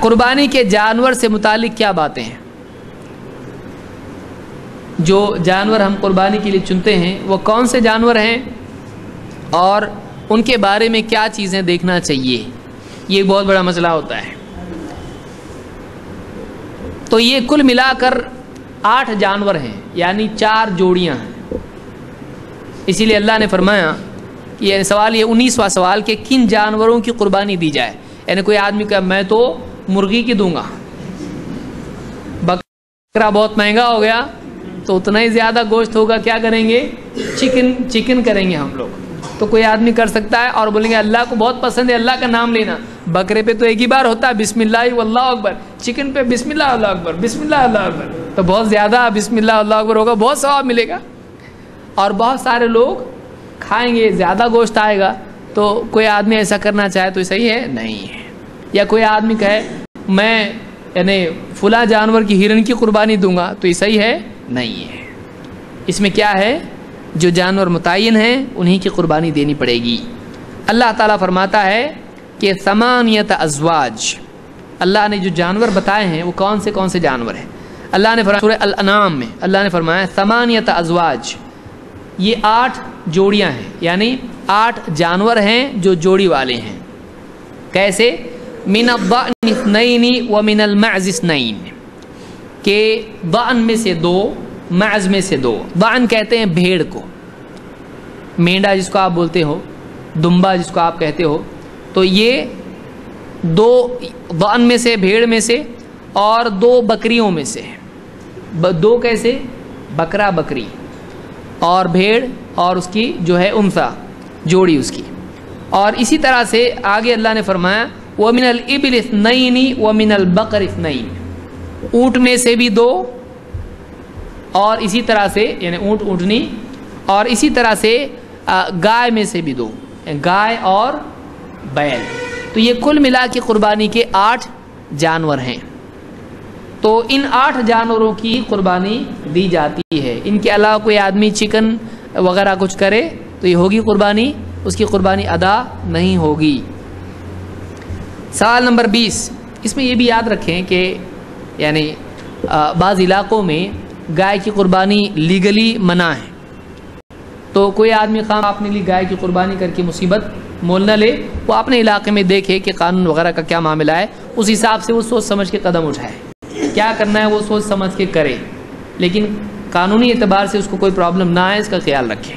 قربانی کے جانور سے متعلق کیا باتیں ہیں؟ جو جانور ہم قربانی کے لیے چنتے ہیں وہ کون سے جانور ہیں اور ان کے بارے میں کیا چیزیں دیکھنا چاہیے، یہ بہت بڑا مسئلہ ہوتا ہے۔ تو یہ کل ملا کر 8 جانور ہیں، یعنی 4 جوڑیاں ہیں۔ اسی لیے اللہ نے فرمایا کہ یہ سوال، یہ 19واں سوال کہ کن جانوروں کی قربانی دی جائے۔ یعنی کوئی آدمی کہا میں تو مرغی کی دوں گا، بکرا بہت مہنگا ہو گیا تو اتنا ہی زیادہ گوشت ہوگا، کیا کریں گے؟ چکن کریں گے ہم لوگ۔ تو کوئی آدمی کر سکتا ہے اور بولیں گے اللہ کو بہت پسند ہے اللہ کا نام لینا، بکرے پہ تو ایک ہی بار ہوتا ہے بسم اللہ واللہ اکبر، چکن پہ بسم اللہ اللہ اکبر، بسم اللہ اللہ اکبر، تو بہت زیادہ بسم اللہ اللہ اکبر ہوگا، بہت ثواب ملے گا اور بہت سارے لوگ کھائیں گے، زیادہ گوشت آئے گا۔ تو کوئی آدمی ایسا کرنا چاہے تو صحیح ہے؟ نہیں ہے۔ یا کوئی آدمی کہے میں یعنی فلاں جانور کی ہرن کی قربانی دوں گا تو یہ صحیح ہے؟ نہیں ہے۔ اس میں کیا ہے؟ جو جانور متعین ہیں انہی کی قربانی دینی پڑے گی۔ اللہ تعالیٰ فرماتا ہے کہ 8 ازواج، اللہ نے جو جانور بتائے ہیں وہ کون سے جانور ہیں؟ اللہ نے فرمایا سورہ الانعام میں، اللہ نے فرمایا 8 ازواج، یہ 8 جوڑیاں ہیں، یعنی 8 جانور ہیں جو جوڑی والے ہیں۔ کیسے؟ من الضأن 2 ومن المعز 2، کہ ضأن میں سے 2، معز میں سے 2۔ ضأن کہتے ہیں بھیڑ کو، مینڈا جس کو آپ بولتے ہو، دمبا جس کو آپ کہتے ہو، تو یہ 2 ضأن میں سے، بھیڑ میں سے، اور 2 بکریوں میں سے۔ 2 کیسے؟ بکرا بکری اور بھیڑ اور اس کی جو ہے انثیٰ جوڑی اس کی۔ اور اسی طرح سے آگے اللہ نے فرمایا وَمِنَ الْإِبِلِ 2 وَمِنَ الْبَقَرِ 2، اونٹ میں سے بھی 2 اور اسی طرح سے یعنی اونٹنی، اور اسی طرح سے گائے میں سے بھی 2، گائے اور بیل۔ تو یہ کل ملا کے قربانی کے 8 جانور ہیں۔ تو ان 8 جانوروں کی قربانی دی جاتی ہے۔ ان کے علاوہ کوئی آدمی چکن وغیرہ کچھ کرے تو یہ ہوگی قربانی، اس کی قربانی ادا نہیں ہوگی۔ سوال نمبر 20، اس میں یہ بھی یاد رکھیں کہ یعنی بعض علاقوں میں گائے کی قربانی لیگلی منع ہے، تو کوئی آدمی خواہ اپنے لیے گائے کی قربانی کر کے مصیبت مول نہ لے، وہ اپنے علاقے میں دیکھے کہ قانون وغیرہ کا کیا معاملہ ہے، اس حساب سے وہ سوچ سمجھ کے قدم اٹھائے، کیا کرنا ہے وہ سوچ سمجھ کے کرے، لیکن قانونی اعتبار سے اس کو کوئی پرابلم نہ آئے اس کا خیال رکھیں۔